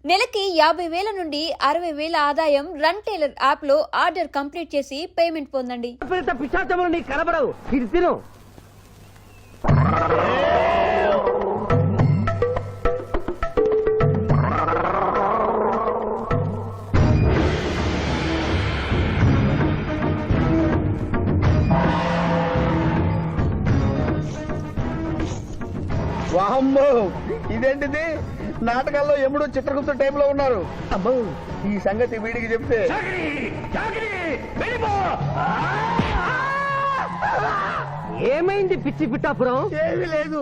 నెలకి 50,000 నుండి 60,000 ఆదాయం రన్ టైలర్ యాప్ లో ఆర్డర్ కంప్లీట్ చేసి పేమెంట్ పొందండి. పిశాచములు నీకు కనబడవు, ఇది తిను. వాహమ్మో, ఇదేంటిది? నాటకాల్లో ఎముడు చిత్రగుప్త టైప్ లో ఉన్నారు. అమ్మో, ఈ సంగతి వీడికి చెప్తే ఏమైంది పిచ్చి పిట్టాపురం? ఏమీ లేదు.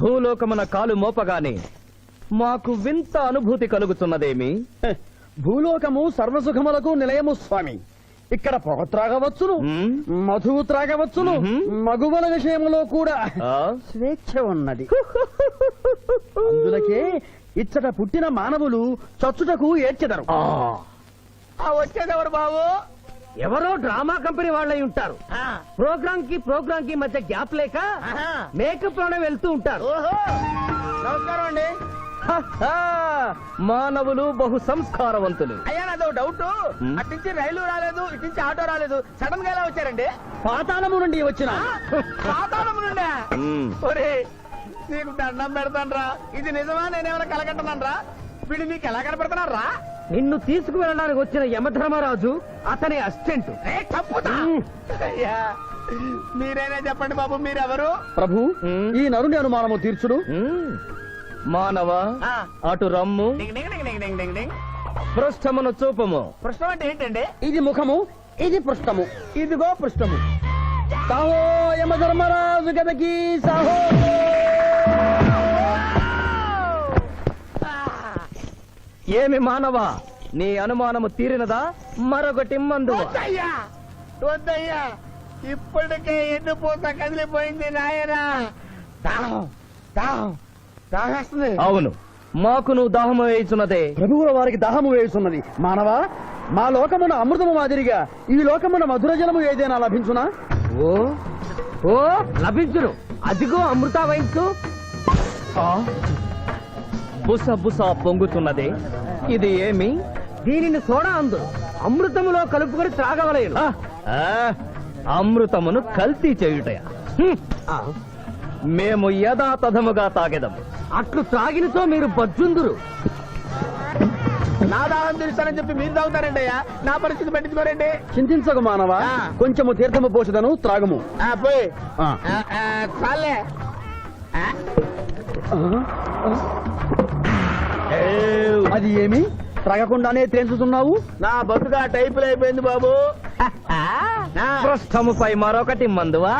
భూలోకమున కాలు మోపగానే మాకు వింత అనుభూతి కలుగుతున్నదేమి? భూలోకము సర్వసుఖములకు నిలయము స్వామి. ఇక్కడ పొగ త్రాగవచ్చును, మధువు త్రాగవచ్చును, మగువల విషయంలో కూడా స్వేచ్ఛ ఉన్నది. అందులకే ఇచ్చట పుట్టిన మానవులు చచ్చుటకు ఏడ్చెదరు. వచ్చేదెవరు బాబు? ఎవరో డ్రామా కంపెనీ వాళ్ళై ఉంటారు. ప్రోగ్రామ్ కి మధ్య గ్యాప్ లేక మేకప్ లోనే వెళ్తూ ఉంటారు. నమస్కారం అండి. మానవులు బహు సంస్కారవంతులు. అయ్యా, నాదో డౌట్. అట్నుంచి రైలు రాలేదు, ఇట్నుంచి ఆటో రాలేదు, సడన్ గా ఎలా వచ్చారండి? పాతాళము నుండి వచ్చిన. పాతాళము నుండి? ఒరే, నీకు దండం పెడతానరా. ఇది నిజమా? నేనేమైనా కలగంటున్నానరా? వీడు నీకు ఎలా కనపడుతున్నారా? నిన్ను తీసుకువెళ్ళడానికి వచ్చిన యమధర్మరాజు అతని అసిస్టెంట్. అయ్యా, మీరైనా చెప్పండి బాబు, మీరెవరు? ప్రభు, ఈ నరుని అనుమానము తీర్చుడు. మానవ, అటు రమ్ము, పృష్ఠమును చూపము. పృష్ఠం అంటే ఏంటండి? ఇది ముఖము, ఇది పృష్ఠము. ఇదిగో పృష్ఠము. సాహో యమధర్మరాజు గదకి సాహో. ఏమి మానవ, నీ అనుమానము తీరినదా? మరొకటి మందు. వద్దయ్యా, వద్దయ్యా, ఇప్పటికే ఎన్ను పూత కదిలిపోయింది నాయనా. దాహం దాహం దాహేస్తుంది. అవును, మాకును దాహము వేయుచున్నదే. ప్రభువుల వారికి దాహము వేయుచున్నది. మానవ, మా లోకమున అమృతము మాదిరిగా ఈ లోకమున మధుర జలము ఏదైనా లభించునా? ఓ ఓ లభించును. అదిగో అమృత వయస్సు. బుస బుస పొంగుతున్నదే, ఇది ఏమి? దీనిని సోడా అందు అమృతములో కలుపుకొని త్రాగవలేను. అమృతమును కల్తీ చేయుటయా? మేము యథాతథముగా తాగెదము. అట్లు త్రాగినతో మీరు బజ్జుందురు. నా దాహం తీరుస్తానని చెప్పి మీరు తాగుతారండి అయ్యా. నా పరిస్థితి పట్టించుకోరండి. చింతించకు మానవ, కొంచెము తీర్థము పోషదను, త్రాగము. పోయి చాలే. అది ఏమి? త్రాగకుండానే తేల్చుతున్నావు? నా బతుగా టైపులు అయిపోయింది బాబు. పృష్ఠముపై మరొకటి మందువా?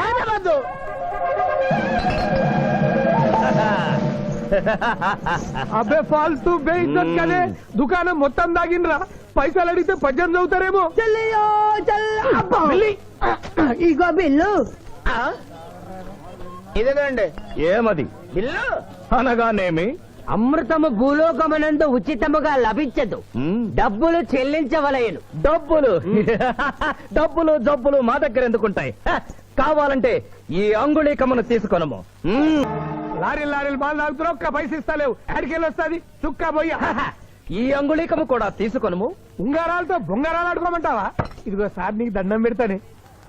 అబ్బే ఫాల్తూ బేయిజ్జత్ కదే. దుకాణం మొత్తం దాగినరా. పైసలు అడిగితే పద్యం చదువుతారేమో. ఇగో బిల్లు. ఇదేనండి ఏమది? బిల్లు అనగానేమి? అమృతము భూలోకమునందు ఉచితముగా లభించదు, డబ్బులు చెల్లించవలయను. డబ్బులు డబ్బులు జబ్బులు మా దగ్గర ఎందుకుంటాయి? కావాలంటే ఈ అంగుళీకమును తీసుకొనము. లారీలు బాగా తాగుతున్నావు, ఒక్క పైసలు ఇస్తలేవు. ఆడికెళ్ళి వస్తుంది చుక్క పోయి. ఈ అంగుళీకము కూడా తీసుకొనము. ఉంగరాలతో బొంగరాలు ఆడుకోమంటావా? ఇదిగో సార్, నీకు దండం పెడతానే.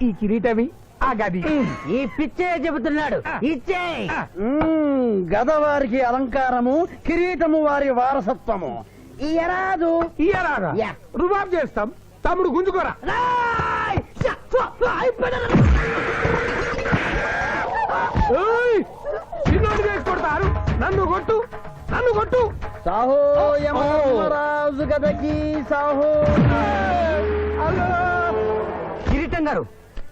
ఈ కిరీటమి, ఆ గది. ఈ పిచ్చే చెబుతున్నాడు, ఇచ్చే. గద వారికి అలంకారము, కిరీటము వారి వారసత్వము. ఇయరాదు ఇయ్యరాగా రుబాబ్ చేస్తాం. తమ్ముడు గుంజుకోరా. చిన్నోడు చేసి కొడతారు. నన్ను కొట్టు, నన్ను కొట్టు. సాహో యమధర్మరాజు గదకి సాహో. కిరీటం గారు,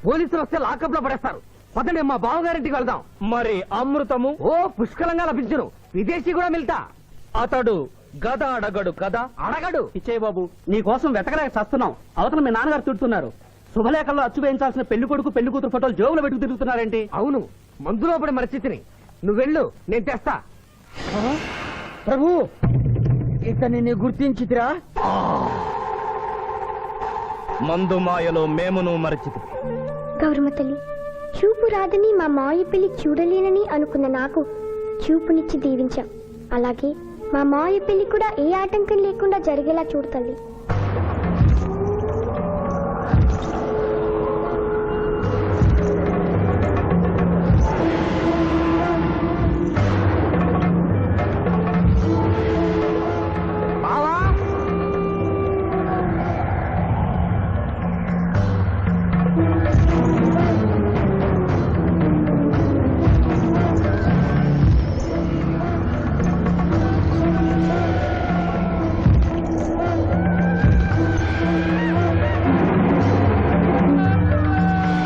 పోలీసులు వస్తే లాకప్ లో పడేస్తారు. పదండి, మా బావగారింటికి వెళ్దాం. మరి అమృతము? ఓ పుష్కలంగా లభించును. విదేశీ కూడా మిల్తా. అతడు గద అడగడు కదా? అడగడు. ఇచ్చేయి బాబు, నీ కోసం వెతకలేక చస్తున్నాం. అవతల మీ నాన్నగారు తిడుతున్నారు. శుభలేఖల్లో అచ్చు వేయించాల్సిన పెళ్లి కొడుకు పెళ్లి కూతురు ఫోటోలు జోబులు పెట్టుకు తిరుగుతున్నారేంటి? అవును, మందులో పడి మరచితిని. నువ్వెళ్ళు, నేను తెస్తా. ప్రభు, ఇతన్ని గుర్తించితిరా? మందు మాయలో మేమును మరచితి. గౌరమ్మ తల్లి, చూపు రాదని మా మాయ పెళ్లి చూడలేనని అనుకున్న నాకు చూపునిచ్చి దీవించాం. అలాగే మా మావయ్య పెళ్లి కూడా ఏ ఆటంకం లేకుండా జరిగేలా చూడు తల్లి.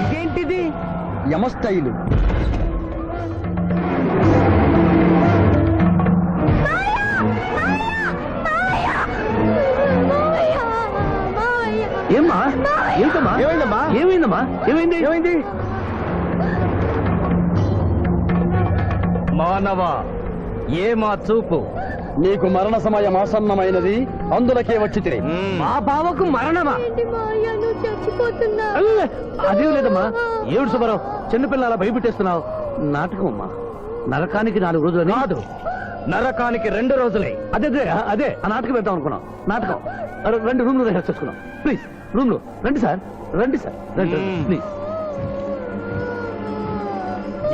ఇదేంటిది? యమస్టైలు. ఏమ్మా? ఏంటమ్మా? ఏమైందమ్మా? ఏమైందమ్మా? ఏమైంది? ఏమైంది? మానవ ఏ మా చూపు నీకు మరణ సమయం ఆసన్నమైనది, అందులకే వచ్చి తిరిగి. మా బావకు మరణమా? చచ్చిపోతున్నా. అదేం లేదమ్మా. ఏడు సుబ్బారావు, చిన్నపిల్ల అలా భయపెట్టేస్తున్నావు. నాటకం అమ్మా. నరకానికి 4 రోజులు కాదు, నరకానికి 2 రోజులే. అదే అదే అదే ఆ నాటకం పెడతాం అనుకున్నాం. నాటకం 2 రూమ్లు రిహార్స్ చేసుకున్నాం. ప్లీజ్ రూమ్ లో రండి సార్, రండి సార్, రండి ప్లీజ్.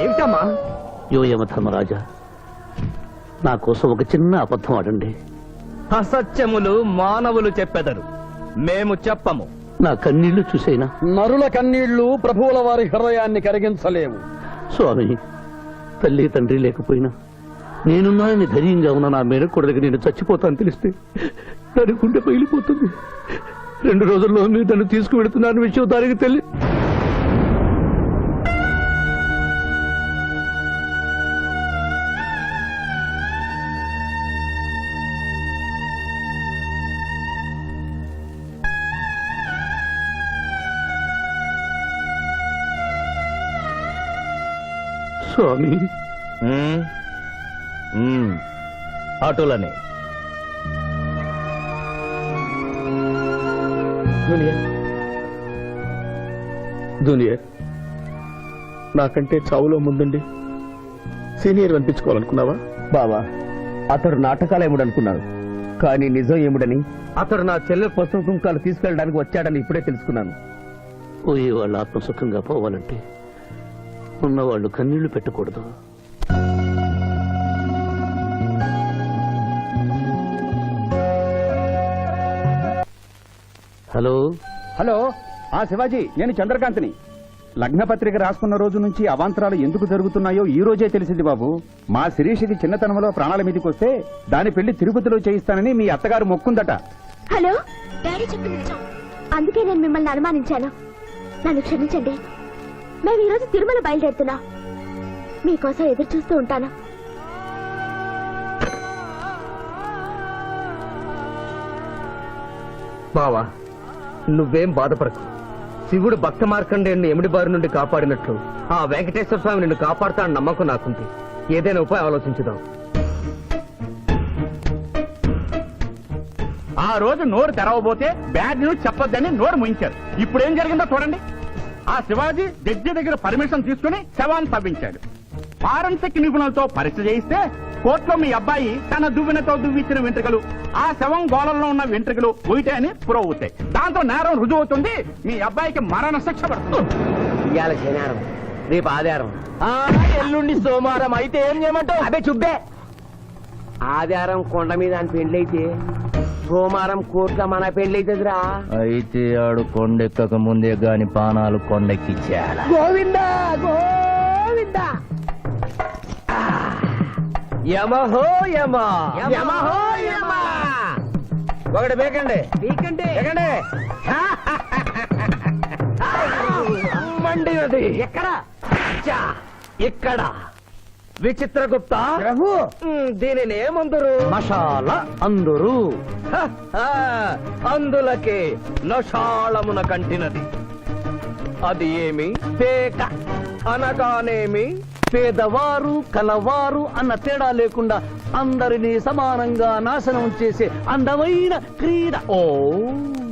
ఏమిటమ్మా? యోయమ ధర్మరాజా, నా కోసం ఒక చిన్న అబద్ధం ఆడండి. అసత్యములు మానవులు చెప్పెదరు, మేము చెప్పము. నా కన్నీళ్లు చూసేనా? నరుల కన్నీళ్లు ప్రభువుల వారి హృదయాన్ని కరిగించలేవు. స్వామి, తల్లి తండ్రి లేకపోయినా నేనున్నానని ధైర్యంగా ఉన్న నా మేనకోడలికి నేను చచ్చిపోతాను తెలిస్తే దాని గుండె పగిలిపోతుంది. 2 రోజుల్లో మీరు నన్ను తీసుకువెడుతున్నారని విషయం దానికి తెలియదు. స్వామి, అటులనే జూనియర్, నాకంటే చావులో ముందండి సీనియర్ అనిపించుకోవాలనుకున్నావా? బావా, అతడు నాటకాలు ఏముడనుకున్నాడు, కానీ నిజం ఏముడని అతడు నా చెల్లె పసుపు కుంకాలు తీసుకెళ్ళడానికి వచ్చాడని ఇప్పుడే తెలుసుకున్నాను. పోయే వాళ్ళు ఆత్మసుఖంగా పోవాలంటే ఉన్నవాళ్ళు కన్నీళ్లు పెట్టకూడదు. హలో హలో, శివాజీ, నేను చంద్రకాంత్ని. లగ్న పత్రిక రాసుకున్న రోజు నుంచి అవాంతరాలు ఎందుకు జరుగుతున్నాయో ఈ రోజే తెలిసింది బాబు. మా శిరీషకి చిన్నతనంలో ప్రాణాల మీదకి వస్తే దాని పెళ్లి తిరుపతిలో చేయిస్తానని మీ అత్తగారు మొక్కుందట. హలో, డాడీ చెప్పింది నిజం. అందుకే నేను మిమ్మల్ని అనుమానించాను. నన్ను క్షమించండి. మేము ఈరోజు తిరుమల బయలుదేరుతున్నా. మీకోసం ఎదురు చూస్తూ ఉంటాను. బావా, నువ్వేం బాధపడకు. శివుడు భక్త మార్కండేయుని ఎమిడి బారి నుండి కాపాడినట్లు ఆ వెంకటేశ్వర స్వామి నిన్ను కాపాడుతాడని నమ్మకం నాకుంది. ఏదైనా ఉపాయం ఆలోచించుదాం. ఆ రోజు నోరు తెరవబోతే బ్యాడ్ న్యూస్ చెప్పొద్దని నోరు ముయించారు. ఇప్పుడు ఏం జరిగిందో చూడండి. ఆ శివాజీ జడ్జి దగ్గర పర్మిషన్ తీసుకుని శవాన్ని తవ్వించాడు. ఫారెన్సిక్ నిపుణులతో పరీక్ష చేయిస్తే కోర్టులో మీ అబ్బాయి తన దువ్వెనతో దువ్విచ్చిన వెంట్రుకలు ఆ శవం గోళంలో ఉన్న వెంట్రుకలు పోయితే అని ప్రూవ్ అవుతాయి. దాంతో నేరం రుజువు అవుతుంది. మీ అబ్బాయికి మరణ శిక్ష పడుతుంది. ఇవాళ శనివారం, రేపు ఆదివారం, ఎల్లుండి సోమవారం అయితే ఏం చేయమంటావు? అదే చుబ్బే. ఆదివారం కొండ మీద అని పెండ్లైతే సోమవారం కోర్టులో మన పెండ్లైతుందిరా. అయితే ఆడు కొండెక్కక ముందే గాని పానాలు కొండెక్కిచ్చేయాల. గోవిందా గోవిందా. యమహో యమ, యమహో యమ. ఒకటి బేకండి, బీకండి. బేకండి. మండినది ఎక్కడ? ఇక్కడ. విచిత్రగుప్త ప్రభు, దీనిని ఏమందరు? మషాల అందరూ అందులకే నషాళమున కంటినది. అది ఏమి? పేక. అనగానేమి? పేదవారు కలవారు అన్న తేడా లేకుండా అందరినీ సమానంగా నాశనం చేసే అందమైన క్రీడ. ఓ,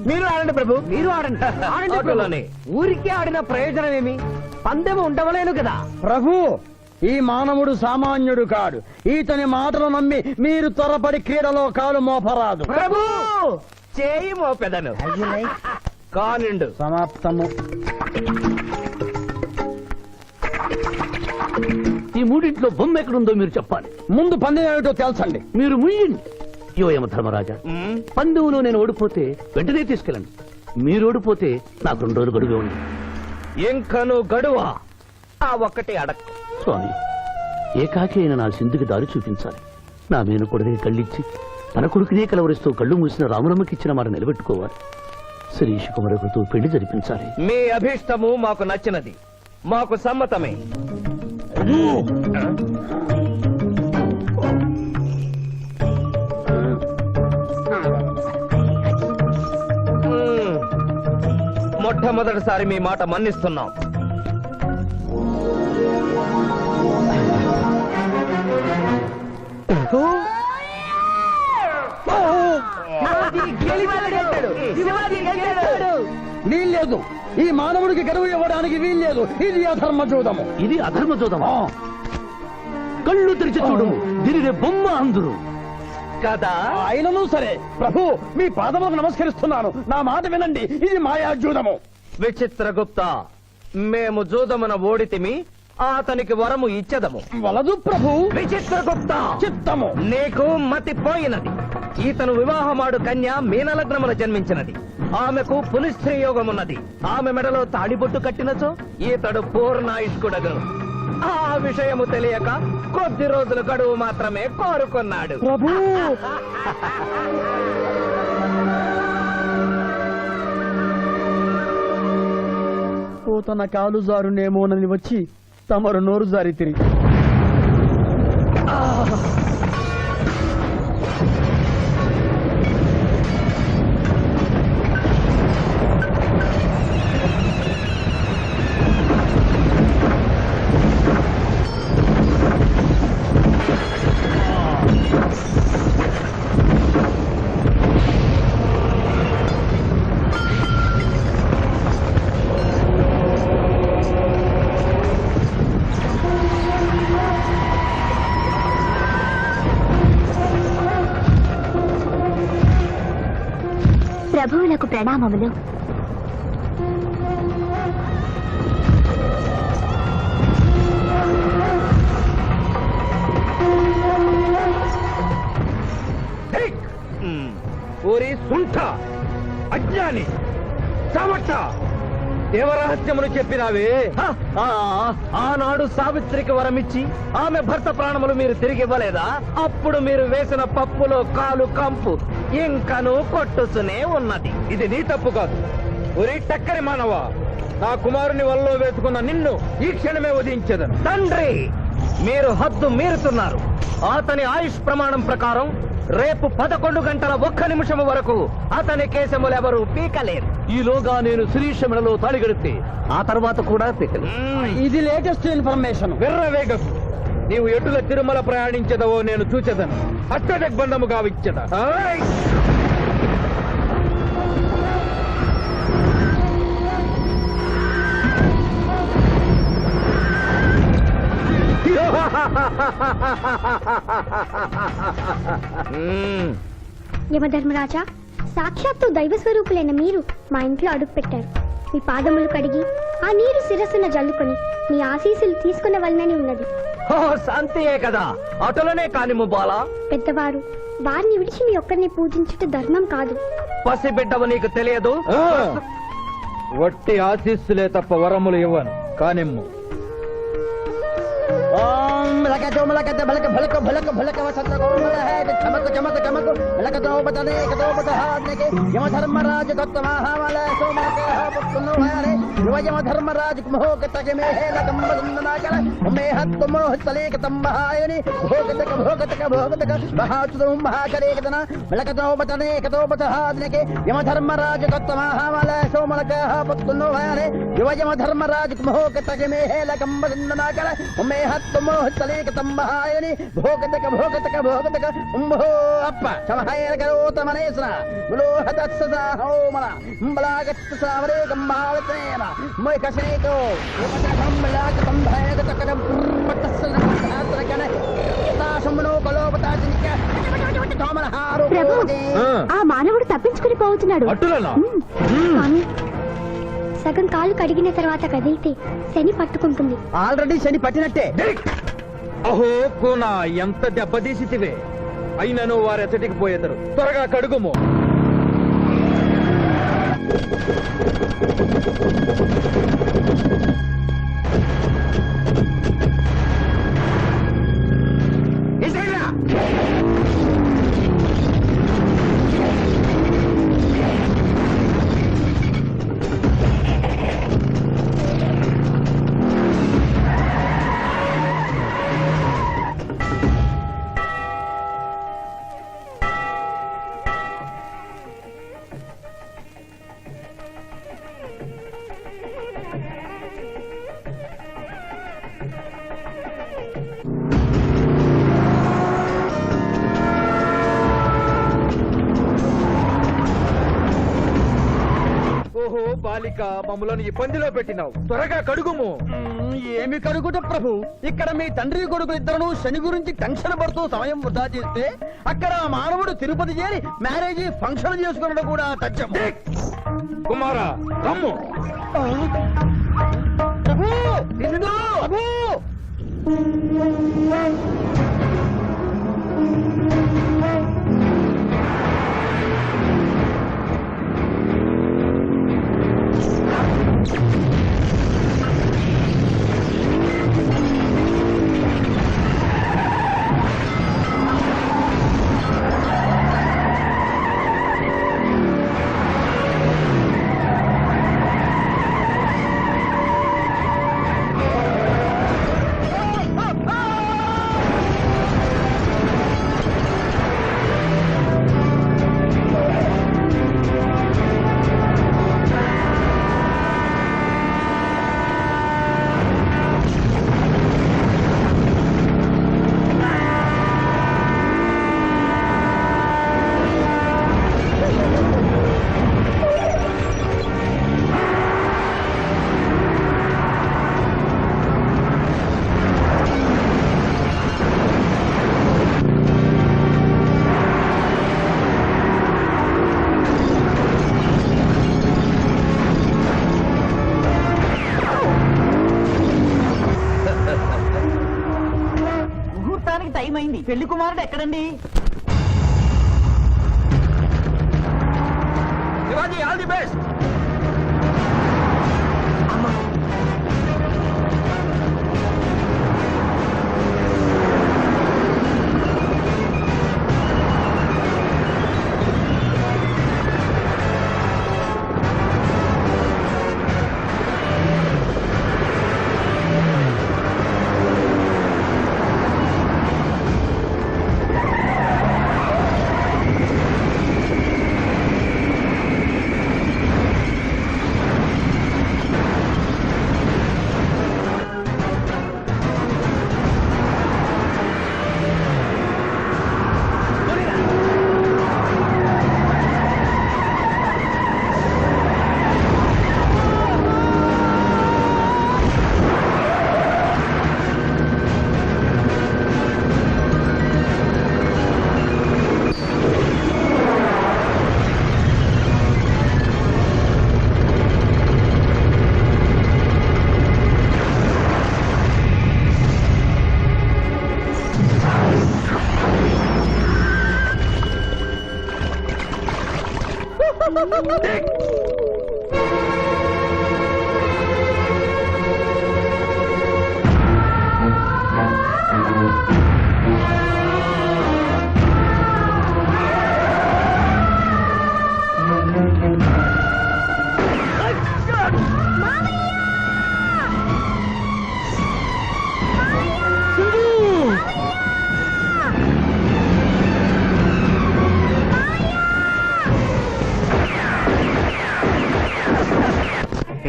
మీరు ఆడండి ప్రభు, మీరు ఆడండి. ఆడండి ప్రభు. అటులనే. ఊరికే ఆడిన ప్రయోజనం ఏమి? పందెము ఉండవలేను కదా. ప్రభు, ఈ మానవుడు సామాన్యుడు కాడు. ఈతని మాటలు నమ్మి మీరు త్వరపడి క్రీడలో కాలు మోపరాదు. ప్రభు చేయి మోపెదను కానిండు. సమాప్తము. ఈ మూడింట్లో బొమ్మ ఎక్కడుందో మీరు చెప్పాలి. ముందు పందెం ఏమిటో తెలుసండి. మీరు ముయ్యండి. యోయమ ధర్మరాజా, పందెంలో నేను ఓడిపోతే వెంటనే తీసుకెళ్ళండి. మీరు ఓడిపోతే నాకు 2 రోజులు గడువే ఉంది. ఇంకను గడువా? ఆ ఒక్కటి అడక్ స్వామి, ఏకాకి అయిన నా సింధుకి దారి చూపించాలి. నా మేను కొడుకుని కళ్ళిచ్చి తన కొడుకునే కలవరిస్తూ కళ్ళు మూసిన రామరమ్మకి ఇచ్చిన మాట నిలబెట్టుకోవాలి. శిరీష్ కుమారుడితో పెళ్లి జరిపించాలి. మీ అభీష్టము మాకు నచ్చినది, మాకు సమ్మతమే. మొట్టమొదటిసారి మీ మాట మన్నిస్తున్నాం. వీల్లేదు. ఈ మానవుడికి గడువు ఇవ్వడానికి వీల్లేదు. ఇది అధర్మ జూదము. ఇది అధర్మ జోదమా? కళ్ళు తెరిచి చూడు, దీనినే బొమ్మ అందురు కదా. అయినను సరే ప్రభు, మీ పాదములకు నమస్కరిస్తున్నాను. నా మాట వినండి. ఇది మాయా జూదము. విచిత్రగుప్త, మేము జూదమున ఓడితిమి, అతనికి వరము ఇచ్చదము. వలదు ప్రభు. విచిత్రగుప్త, చిత్తము. నీకు మతి పోయినది. ఈతను వివాహమాడు కన్య మీనలగ్నమున జన్మించినది. ఆమెకు పునిస్త్రీ యోగమున్నది. ఆమె మెడలో తాడిబొట్టు కట్టినచో ఈతడు పూర్ణాయుష్కుడగను. ఆ విషయము తెలియక కొద్ది రోజుల గడువు మాత్రమే కోరుకున్నాడు. ప్రభు, తన కాలు జారునేమోనని వచ్చి తమరు నోరు జారి తిరిగి ప్రభువులకు ప్రణామములు. ఓరి సుంఠ, అజ్ఞాని, సమర్థ, దేవరహస్యమును చెప్పినావే. ఆనాడు సావిత్రికి వరమిచ్చి ఆమె భర్త ప్రాణములు మీరు తిరిగి ఇవ్వలేదా? అప్పుడు మీరు వేసిన పప్పులో కాలు కంపు ఇంకను కొట్టుసునే ఉన్నది. ఇది నీ తప్పు కాదు. ఒరి టక్కరి మానవ, నా కుమారుని వల్లో వేసుకున్న నిన్ను ఈ క్షణమే వధించదను. తండ్రి, మీరు హద్దు మీరుతున్నారు. అతని ఆయుష్ ప్రమాణం ప్రకారం రేపు 11 గంటల 1 నిమిషం వరకు అతని కేశములెవరూ పీకలేరు. ఈలోగా నేను శిరీష మెడలో తాళి గడితే ఆ తర్వాత కూడా పీకలే. ఇది లేటెస్ట్ ఇన్ఫర్మేషన్. విర్రవేగం, నీవు ఎటుల తిరుమల ప్రయాణించదవో నేను చూచెదను. అష్టదిగ్బంధము గావిచ్చద. యమధర్మరాజా, సాక్షాత్తు దైవ స్వరూపులైన మీరు మా ఇంట్లో అడుగు పెట్టారు. మీ పాదములు కడిగి ఆ నీరు శిరస్సున జల్లుకొని మీ ఆశీస్సులు తీసుకునవలనని ఉన్నది. శాంతియే కదా, అటులనే కానిము బాలా. పెద్దవారు, వారిని విడిచి మీ ఒక్కరిని పూజించుట ధర్మం కాదు. పసిబిడ్డవు నీకు తెలియదు. వట్టి ఆశీస్సులే తప్ప వరములు ఇవ్వను. కానిమ్ము. ఓం లకతో మలకత బలక భలక భలక భలక వసంత కోమల హే చమక చమక చమక లకతో బతనే కతో బతహానకే యమ ధర్మరాజ దత్తమహామల సోమకే హపును హరే యువ ధర్మరాజ మోహకతకే మే హే లకం బదనాకల మే హత్ మోహతలేక తంబహాయని భోగతక బహాచుదం మహాకరే కదన లకతో బతనే కతో బతహానకే యమ ధర్మరాజ దత్తమహామల సోమకే హపును హరే యువ ధర్మరాజ మోహకతకే మే హే లకం బదనాకల మే మోహతలేక తంబహాయని భోగతక ఉంభో అప్ప సమహాయన కరోత మనేశ్వర ములోహత సదా హోమన బలాగత్ సావరే గంభావతేన మై కసేతో ఉపచ సంబలాక సంభయగత కరం ప్రభు ఆ మానవుడు తప్పించుకుని పోతున్నాడు అట్టులనా? స్వామి సగం కాలు కడిగిన తర్వాత కదిలితే శని పట్టుకుంటుంది. ఆల్రెడీ శని పట్టినట్టే. అహో కోన ఎంత దెబ్బతీసితివే, అయినను వారెచ్చటికి పోయేదరు. త్వరగా కడుగుము. ఓహో బాలిక, మమ్మలను ఈ పందిలో పెట్టినావు. త్వరగా కడుగుము. ఏమి కడుగుట ప్రభు, ఇక్కడ మీ తండ్రి కొడుకు ఇద్దరు శని గురించి టెన్షన్ పడుతూ సమయం వృధా చేస్తే అక్కడ ఆ మానవుడు తిరుపతి చేరి మ్యారేజ్ ఫంక్షన్ చేసుకున్నాడు కూడా తథ్యం. కుమారా కమ్ము. ప్రభు విష్ణు, ప్రభు ముహూర్తానికి టైం అయింది. పెళ్లి కుమారుడు ఎక్కడండి? Shivaji all the best.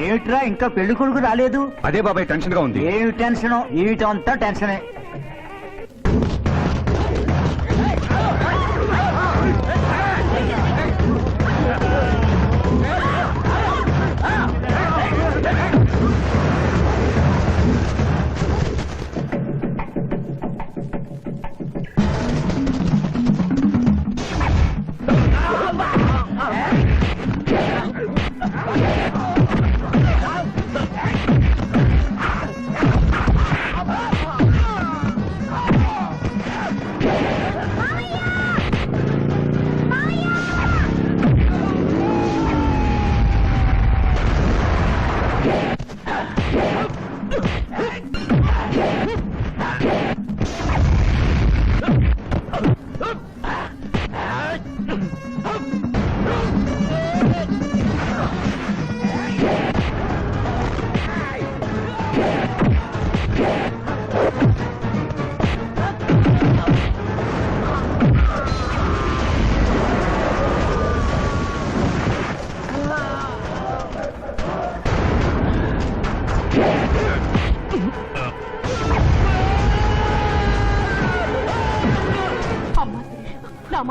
ఏమిట్రా ఇంకా పెళ్లి కొడుకు రాలేదు? అదే బాబాయ్ టెన్షన్ గా ఉంది. ఏమి టెన్షన్? ఏమిటంతా టెన్షనే.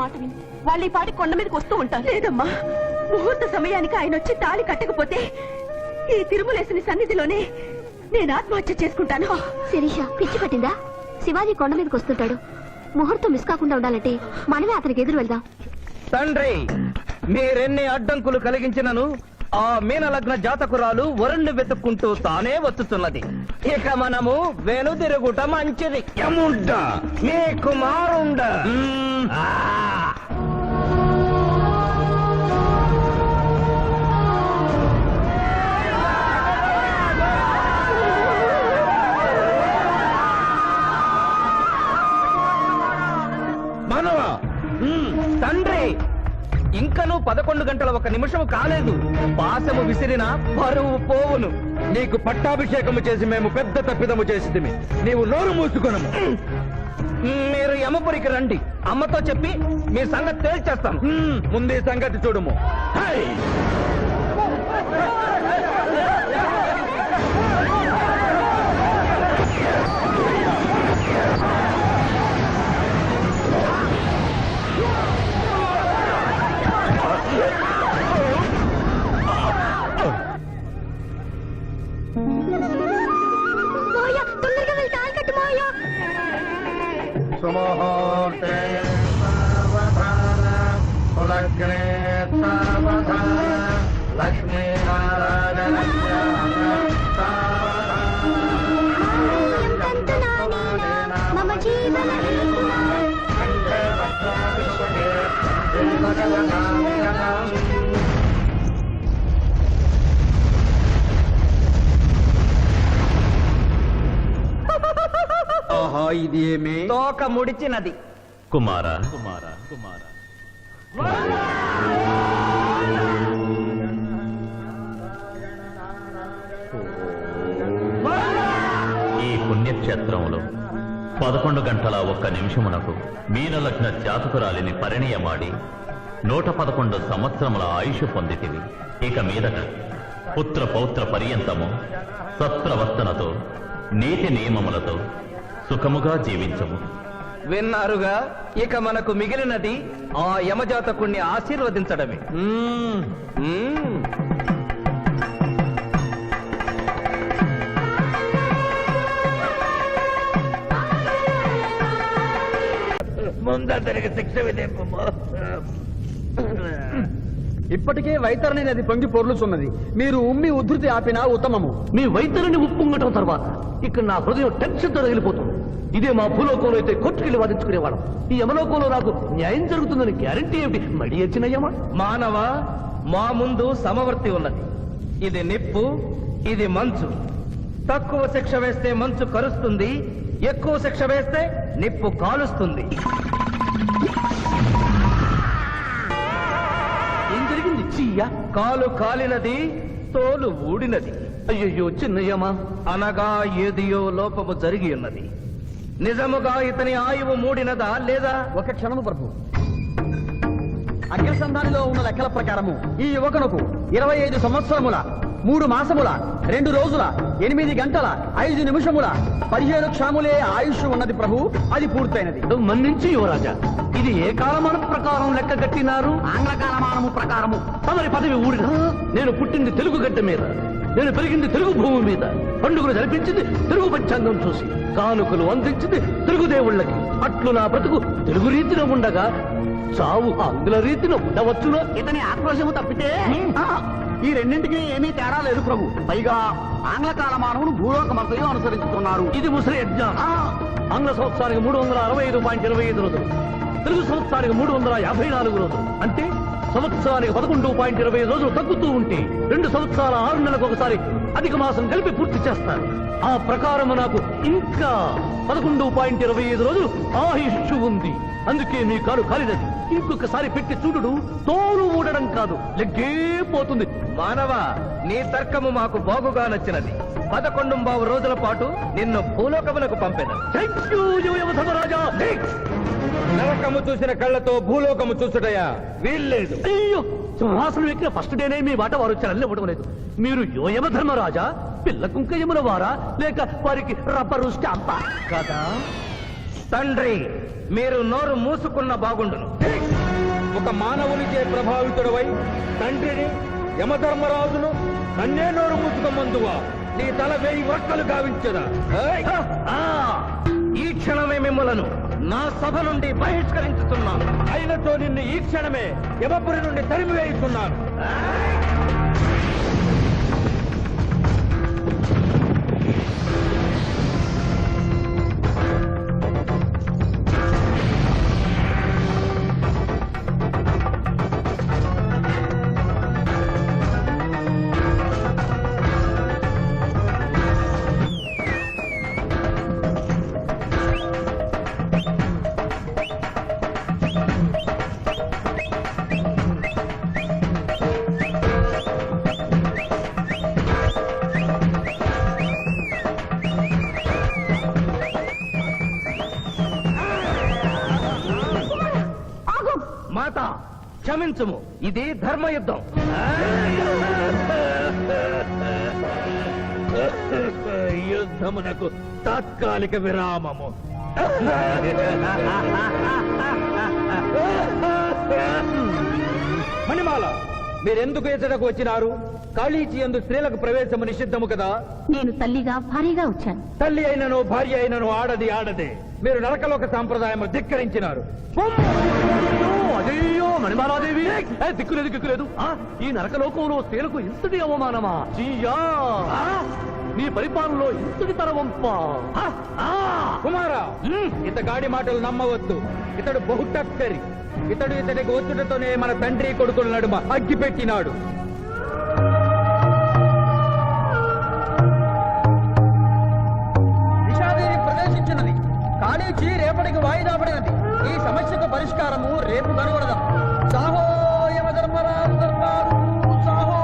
మాట విని వాళ్ళు ఈ పాటి కొండ మీదకి వస్తూ ఉంటారు. లేదమ్మా, ముహూర్త సమయానికి ఆయన వచ్చి తాళి కట్టకపోతే ఈ తిరుమలేసిన సన్నిధిలోనే నేను ఆత్మహత్య చేసుకుంటాను. శిరీష పిచ్చి పట్టిందా? శివాజీ కొండ మీదకి వస్తుంటాడు. ముహూర్తం మిస్ కాకుండా ఉండాలంటే మనమే అతనికి ఎదురు వెళ్దాం. తండ్రి, మీరెన్ని అడ్డంకులు కలిగించినను ఆ మీనలగ్న జాతకురాలు వరుణ్ణి వెతుక్కుంటూ తానే వచ్చుతున్నది. ఇక మనము వెనుదిరుగుట మంచిది. మీ కుమారుండ మానవా, తండ్రి, ఇంకనూ 11 గంటల 1 నిమిషం కాలేదు. పాశము విసిరిన పరువు పోవును. నీకు పట్టాభిషేకము చేసి మేము పెద్ద తప్పిదము చేసిదిమి. నీవు నోరు మూసుకొనము. మీరు యమపురికి రండి. అమ్మతో చెప్పి మీ సంగతి తేల్చేస్తాను. ముందు ఈ సంగతి చూడుము. హై! మోయా, తొందరగా వెళ్ళి తాళి కట్టు మోయా. సుముహూర్తే సావధాన కులగ్నే సావధాన లక్ష్మీనారాయణ మమ జీవన ఆహా, ఇది ఏమి? తోక ముడిచినది. కుమారా, ఈ పుణ్యక్షేత్రంలో 11 గంటల 1 నిమిషమునకు మీనలగ్న జాతకురాలిని పరిణయమాడి 111 సంవత్సరముల ఆయుష్ పొందితివి. ఇక మీదట పుత్ర పౌత్ర పర్యంతము సత్ప్రవర్తనతో నీతి నియమములతో సుఖముగా జీవించము. విన్నారుగా, ఇక మనకు మిగిలినది ఆ యమజాతకుణ్ణి ఆశీర్వదించడమే. ముందరికి శిక్ష విధింపము. ఇప్పటికే వైతరణి నది పొంగి పొర్లుచున్నది. మీరు ఉమ్మి ఉద్ధృతి ఆపినా ఉత్తమము. మీ వైద్యుని ఉప్పొంగటం తర్వాత ఇక్కడ నా హృదయం టెన్షన్తో రగిలిపోతుంది. ఇదే మా భూలోకంలో అయితే కోర్టుకెళ్ళి వాదించుకునేవాళ్ళం. ఈ యమలోకంలో నాకు న్యాయం జరుగుతుందని గ్యారంటీ ఏమిటి? మడి వచ్చినయ్యమా? మానవ, మా ముందు సమవర్తి ఉన్నది. ఇది నిప్పు, ఇది మంచు. తక్కువ శిక్ష వేస్తే మంచు కరుస్తుంది, ఎక్కువ శిక్ష వేస్తే నిప్పు కాలుస్తుంది. ఏం జరిగింది? చీయ కాలు కాలినది, తోలు ఊడినది. అయ్యయ్యో చిన్నయ్యమా, అనగా ఏదియో లోపము జరిగి ఉన్నది. నిజముగా ఇతని ఆయువు మూడినదా లేదా? ఒక క్షణము ప్రభు. అగ్రసంధానిలో ఉన్న లెక్కల ప్రకారము ఈ యువకునకు 25 సంవత్సరముల 3 మాసముల 2 రోజుల 8 గంటల 5 నిమిషముల 15 క్షణములే ఆయుష్ ఉన్నది ప్రభు. అది పూర్తయినది. మన్నించి యువరాజా, ఇది ఏ కాలమానం ప్రకారం లెక్క కట్టినారు? ఆంగ్ల కాలమానము ప్రకారము. తమరి పదవి ఊడిన నేను పుట్టింది తెలుగు గడ్డ మీద, నేను పెరిగింది తెలుగు భూమి మీద, పండుగలు జరిపించింది తెలుగు పంచాంగం చూసి, కానుకలు అందించింది తెలుగు దేవుళ్ళకి. అట్లు నా బ్రతుకు తెలుగు రీతిలో ఉండగా చావు ఆంగ్ల రీతిలో ఉండవచ్చునో? ఇతని ఆక్రోశము తప్పితే ఈ రెండింటికి ఏమీ తేడా లేదు ప్రభు. పైగా ఆంగ్ల కాలమానమును భూలోకమంతయు అనుసరిస్తున్నారు. ఇది ముసలి యజ్ఞం. ఆంగ్ల సంవత్సరానికి 365.25 రోజులు, తెలుగు సంవత్సరానికి 354 రోజులు. అంటే సంవత్సరానికి 11.25 రోజులు తగ్గుతూ ఉంటే 2 సంవత్సరాల 6 నెలలకు ఒకసారి అధిక మాసం కలిపి పూర్తి చేస్తారు. ఆ ప్రకారం నాకు ఇంకా 11.25 రోజులు ఆయుష్ ఉంది. అందుకే మీ కాలు కాలినది. ఇంకొకసారి పెట్టి చూడు, తోలు ఊడడం కాదు, లెగ్గే పోతుంది. మానవ, నీ తర్కము మాకు బాగుగా నచ్చినది. 11 రోజుల పాటు నిన్ను భూలోకమునకు పంపెను. ధర్మరాజా, నరకము చూసిన కళ్ళతో భూలోకము చూసుటయా వీల్లేదు. అయ్యో, సింహాసనం ఎక్కిన ఫస్ట్ డేనే మీ మాట వారు చెల్లనివ్వడం లేదు. మీరు యోయమ ధర్మరాజా, పిల్ల కుంకయముల వారా, లేక వారికి రబ్బరు స్టాంపా? కదా తండ్రి, మీరు నోరు మూసుకున్న బాగుండును. ఒక మానవునిచే ప్రభావితుడవై తండ్రిని యమధర్మరాజును నన్నే నోరు మూసుకోమందువా నీ తల 1000 వక్కలు గావించదా? ఈ క్షణమే మిమ్మలను నా సభ నుండి బహిష్కరించుతున్నాను. అయినతో నిన్ను ఈ క్షణమే యమపురి నుండి తరిమి వేయిస్తున్నాను. మాత క్షమించుము, ఇది ధర్మయుద్ధం. యుద్ధమునకు తాత్కాలిక విరామము. మణిమాల, మీరెందుకు ఎచ్చటకు వచ్చినారు? కాళీచి యందు స్త్రీలకు ప్రవేశము నిషిద్ధము కదా? నేను తల్లిగా భారీగా వచ్చాను. తల్లి అయినను భార్య అయినను ఆడదే. మీరు నరకలోక సాంప్రదాయము ధిక్కరించినారు. అయ్యో మణిమాలాదేవి, దిక్కులేదు. ఈ నరకలోకంలో స్త్రీలకు ఇంతటి అవమానమా? చీయా, నీ పరిపాలనలో ఇంతటి తరవంప. కుమారా, ఇతగాడి మాటలు నమ్మవద్దు. ఇతడు బహుటక్కరి. ఇతడికి వచ్చుటతోనే మన తండ్రి కొడుకుల నడుమ అగ్గి పెట్టినాడు. నిషాదేవి ప్రవేశించినది. కాళీచి రేపటికి వాయిదా పడినది. ఈ సమస్యకు పరిష్కారము రేపు కనుగొనదాం. సాహో యమధర్మరాజు దర్బారు, సాహో.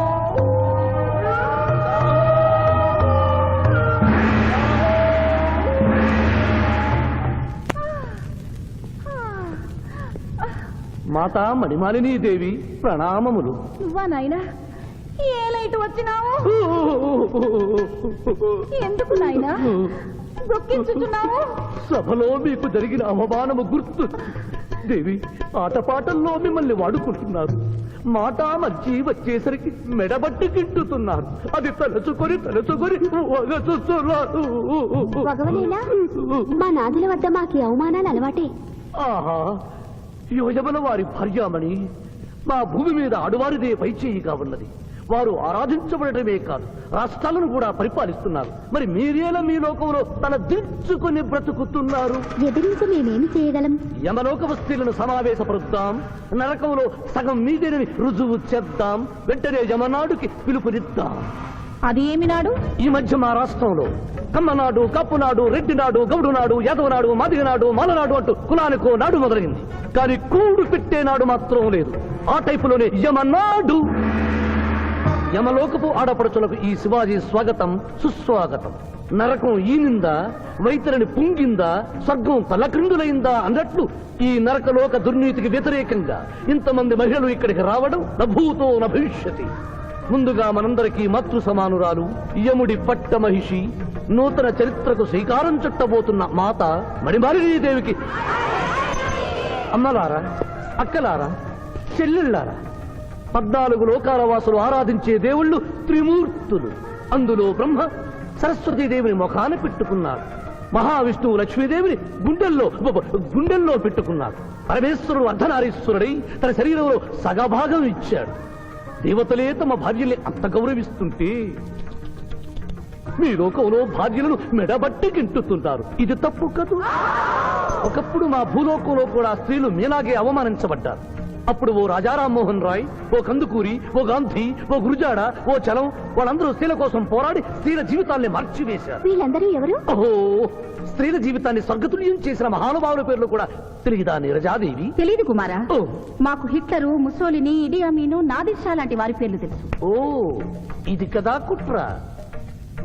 మాతా మణిమాలినీ దేవి ప్రణామములు. నువ్వా నాయనా? ఏలా ఇటు వచ్చినావు? ఎందుకు నాయనా దుఃఖించుచున్నావు? సభలో మీకు జరిగిన అవమానము గుర్తు. దేవి, ఆటపాటల్లో మిమ్మల్ని వాడుకుంటున్నారు. మాట మర్చి వచ్చేసరికి మెడబట్టి గిట్టుతున్నారు. అది తలుచుకొని వగచుస్తున్నారు. వగవలేలా? మా నాదుల వద్ద మాకి అవమానాలు అలవాటే. ఆహా, యోజమల వారి భార్యామణి మా భూమి మీద ఆడువారిదే పైచేయిగా ఉన్నది. వారు ఆరాధించబడటమే కాదు, రాష్ట్రాలను కూడా పరిపాలిస్తున్నారు. మరి మీరేలా మీ లోకంలో తల దించుకుని బ్రతుకుతున్నారు? ఎదిరించి మేమేమి చేయగలం? యమలోక వస్తువులను సమావేశపరుద్దాం. నరకంలో సగం మీదేనని రుజువు చేద్దాం. వెంటనే యమనాడుకి పిలుపునిద్దాం. అది ఏమి నాడు? ఈ మధ్య మా రాష్ట్రంలో కమ్మనాడు, కప్పునాడు, రెడ్డినాడు, గౌడునాడు, యాదవనాడు, మాదిగనాడు, మాలనాడు అంటూ కులానికో నాడు మొదలైంది. కానీ కూడు పెట్టే నాడు మాత్రం లేదు. ఆ టైపులోనే యమనాడు. యమలోకపు ఆడపడుచులకు ఈ శివాజీ స్వాగతం సుస్వాగతం. నరకం ఈనిందా, వైతరిని పుంగిందా, స్వర్గం తలక్రిందులైందా అన్నట్లు ఈ నరకలోక దుర్నీతికి వ్యతిరేకంగా ఇంతమంది మహిళలు ఇక్కడికి రావడం నభూతో నభవిష్యతి. ముందుగా మనందరికీ మాతృ సమానురాలు, యముడి పట్ట మహిషి, నూతన చరిత్రకు శ్రీకారం చుట్టబోతున్న మాత మణిమాలినీదేవికి అమ్మలారా, అక్కలారా, చెల్లెళ్ళారా, 14 లోకాల వాసులు ఆరాధించే దేవుళ్ళు త్రిమూర్తులు. అందులో బ్రహ్మ సరస్వతీదేవిని ముఖాన పెట్టుకున్నాడు. మహావిష్ణువు లక్ష్మీదేవిని గుండెల్లో పెట్టుకున్నాడు. పరమేశ్వరుడు అర్ధనారీశ్వరుడై తన శరీరంలో సగభాగం ఇచ్చాడు. దేవతలే తమ భార్యల్ని అంత గౌరవిస్తుంటే మీ లోకంలో భార్యలను మెడబట్టి గింటుతుంటారు. ఇది తప్పు కదూ? ఒకప్పుడు మా భూలోకంలో కూడా స్త్రీలు మీలాగే అవమానించబడ్డారు. అప్పుడు ఓ రాజా రామ్మోహన్ రాయ్, ఓ కందుకూరి, ఓ గాంధీ, ఓ గురుజాడ, ఓ చలం వాళ్ళందరూ స్త్రీల కోసం పోరాడి స్త్రీల జీవితాల్ని మార్చివేశారు. వీళ్ళందరూ ఎవరు? ఓహో, స్త్రీల జీవితాన్ని స్వర్గతుల్యం చేసిన మహానుభావుల పేర్లు కూడా తెలియదా నీరజాదేవి? తెలీదు కుమారా. ఓ మాకు హిట్లరు, ముసోలిని, ఇడి అమీను, నాదిర్ షా లాంటి వారి పేర్లు తెలుసు. ఓ ఇది కదా కుట్ర.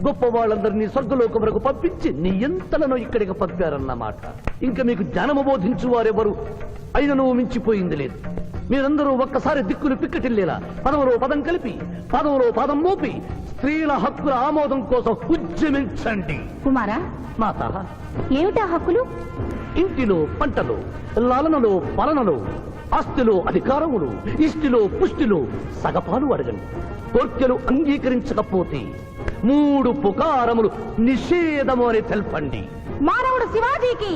గొప్ప వాళ్ళందరినీ స్వర్గలోకం వరకు పంపించి నీ ఎంతలను ఇక్కడికి పంపారన్నమాట. ఇంకా మీకు జ్ఞానము బోధించు వారెవరు అయినను మించిపోయింది లేదు. మీరందరూ ఒక్కసారి దిక్కులు పిక్కటిల్లేలా పదములో పదం కలిపి, పదములో పదం మోపి స్త్రీల హక్కుల ఆమోదం కోసం ఉద్యమించండి. కుమారా, మాత, ఏమిటా హక్కులు? ఇంటిలో పంటలో, లాలనలో, పాలనలో, ఆస్తిలో అధికారములు, ఇష్టిలో పుష్టిలో సగపాలు అడగండి. కోర్కెలు అంగీకరించకపోతే 3 పుకారములు నిషేధము అని తెల్పండి. మానవుడు శివాజీకి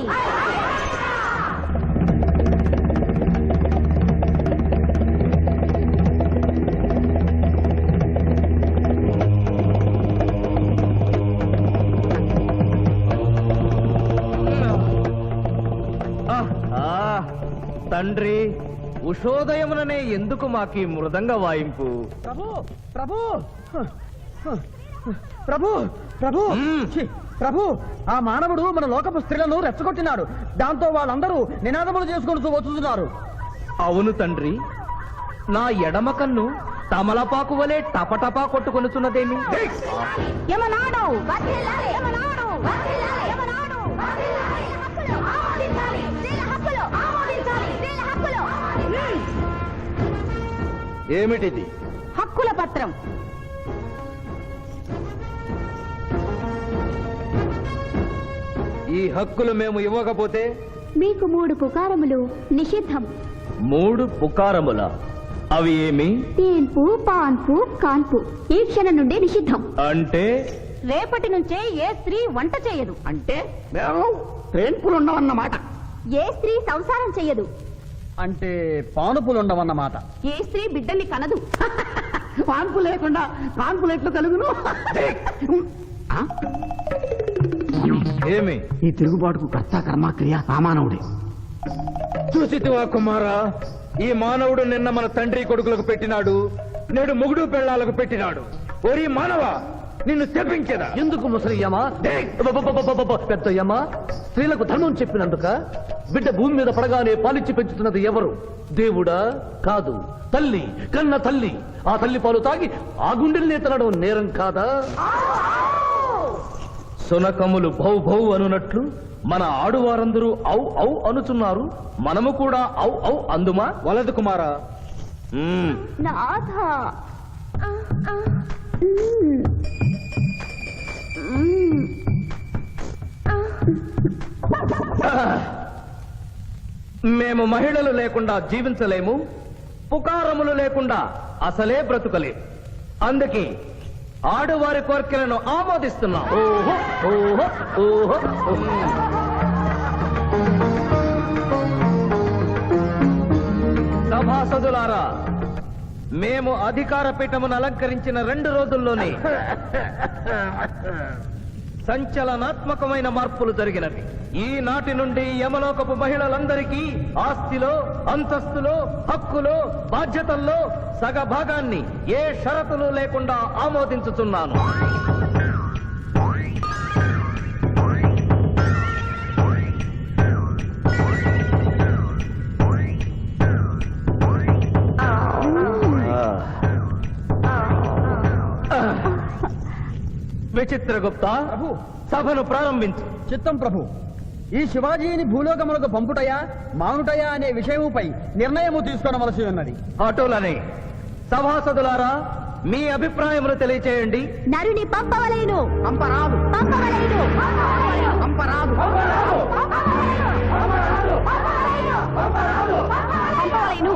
తండ్రి, ఉషోదయముననే ఎందుకు మాకీ మృదంగ వాయింపు? ప్రభు ప్రభు ప్రభు ప్రభు ఛీ, ప్రభు ఆ మానవుడు మన లోకపు స్త్రీలను రెచ్చగొట్టినాడు. దాంతో వాళ్ళందరూ నినాదములు చేసుకుంటూ వచ్చుతున్నారు. అవును తండ్రి, నా ఎడమ కన్ను తమలపాకు వలె టపటపా కొట్టుకొనుచున్నదేమి? యమనాడు వర్ధిల్లాలి, యమనాడు వర్ధిల్లాలి, యమనాడు వర్ధిల్లాలి. హక్కులు ఆమోదించాలి, స్త్రీల హక్కులు ఆమోదించాలి, స్త్రీల హక్కులు. ఏమిటిది? హక్కుల పత్రం. ఈ హక్కులు మేము ఇవ్వకపోతే మీకు 3 పుకారములు నిషిద్ధం. 3 పుకారముల? అవి ఏమి? తేన్పు, పాన్పు, కాన్పు ఈ క్షణం నుండి నిషిద్ధం. అంటే రేపటి నుంచే ఏ స్త్రీ వంట చేయదు. అంటే మేము ట్రేన్పులు ఉండవన్నమాట. ఏ స్త్రీ సంసారం చెయ్యదు. అంటే పానుపులు ఉండవన్నమాట. ఏ స్త్రీ బిడ్డల్ని కనదు. పాన్పు లేకుండా పాన్పులు ఎట్లు కలుగును? ఆ? ఏమి? ఈ తిరుగుబాటుకు కర్త కర్మ క్రియ సామానవుడే. చూసితివా కుమారా, ఈ మానవుడు నిన్న మన తండ్రి కొడుకులకు పెట్టినాడు, నేడు మొగుడు పెళ్ళాలకు పెట్టినాడు. ఓరి మానవ, నిన్ను శపించదా? ఎందుకు ముసలియమా, పెద్దయ్యమా? స్త్రీలకు ధర్మం చెప్పినందుక? బిడ్డ భూమి మీద పడగానే పాలిచ్చి పెంచుతున్నది ఎవరు? దేవుడా? కాదు, తల్లి, కన్న తల్లి. ఆ తల్లి పాలు తాగి ఆ గుండెల్ని తినడం నేరం కాదా? సునకములు భౌ భౌ అనునట్లు మన ఆడువారందరూ ఔ ఔ అనుచున్నారు. మనము కూడా ఔ ఔ అందుమా? వలదు కుమారా. నాథ మేము మహిళలు లేకుండా జీవించలేము, పుకారములు లేకుండా అసలే బ్రతుకలేము. అందుకే ఆడువారి కోరికలను ఆమోదిస్తున్నాం. ఓహో ఓహో ఓహో ఓహో. సభాసదులారా, మేము అధికార పీఠమును అలంకరించిన 2 రోజుల్లోనే సంచలనాత్మకమైన మార్పులు జరిగినవి. ఈనాటి నుండి యమలోకపు మహిళలందరికీ ఆస్తిలో, అంతస్తులో, హక్కులో, బాధ్యతల్లో సగభాగాన్ని ఏ షరతులు లేకుండా ఆమోదించుతున్నాను. విచిత్రగుప్త, ప్రభు సభను ప్రారంభించు. చిత్తం ప్రభు. ఈ శివాజీని భూలోకములకు పంపుటయా మానుటయా అనే విషయముపై నిర్ణయము తీసుకొనవలసి ఉన్నది. అటులనే సభాసదులారా, మీ అభిప్రాయములు తెలియచేయండి. నరుని పంపవలేను. పంపరాదు పంపవలేను. పంపరాదు పంపవలేను,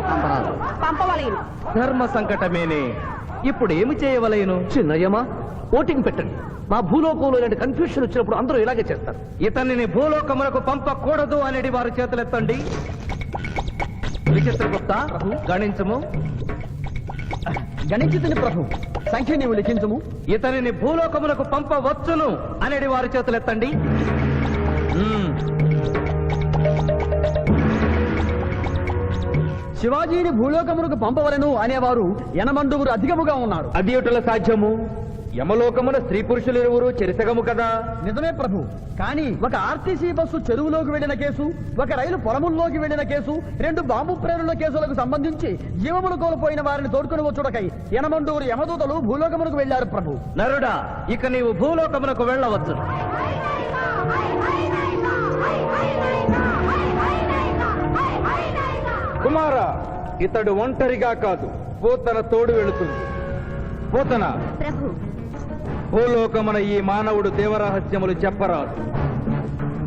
పంపవలేను. ధర్మ సంకటమేనే. ఇప్పుడు ఏమి చేయవలేను? చిన్నయ్యమా, ఓటింగ్ పెట్టండి. మా భూలోకంలో ఇలాంటి కన్ఫ్యూషన్ వచ్చినప్పుడు అందరూ ఇలాగే చేస్తారు. ఇతనిని భూలోకములకు పంపకూడదు అనేది వారి చేతులెత్తండి. విచిత్రగుప్త, గణించము. గణించుతుని ప్రభు. సంఖ్య నీవు లిఖించుము. ఇతనిని భూలోకములకు పంపవచ్చును అనేది వారి చేతులెత్తండి. శివాజీని భూలోకములకు పంపవలను అనేవారు 80 అధికముగా ఉన్నారు. అది ఎటుల సాధ్యము? యమలోకమున స్త్రీ పురుషులు ఇరువురు చెరిసగము కదా. నిజమే ప్రభు. కానీ ఒక ఆర్టీసీ బస్సు చెరువులోకి వెళ్లిన కేసు, ఒక రైలు పొలముల్లోకి వెళ్లిన కేసు, 2 బాంబు ప్రేరుల కేసులకు సంబంధించి జీవములు కోల్పోయిన వారిని తోడుకొని వచ్చుటకై 80 యమదూతలు భూలోకమునకు వెళ్లారు ప్రభు. నరుడా, ఇక నీవు భూలోకమునకు వెళ్ళవచ్చు. కుమారా, ఇతడు ఒంటరిగా కాదు, పోతన తోడు వెళుతుంది. పోతన, ప్రభు భూలోకమున ఈ మానవుడు దేవరహస్యములు చెప్పరాదు.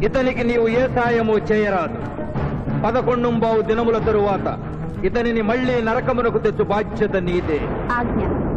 ఇతనికి నీవు ఏ సాయము చేయరాదు. 11 దినముల తరువాత ఇతనిని మళ్ళీ నరకమునకు తెచ్చు బాధ్యత నీదే. ఆజ్ఞ.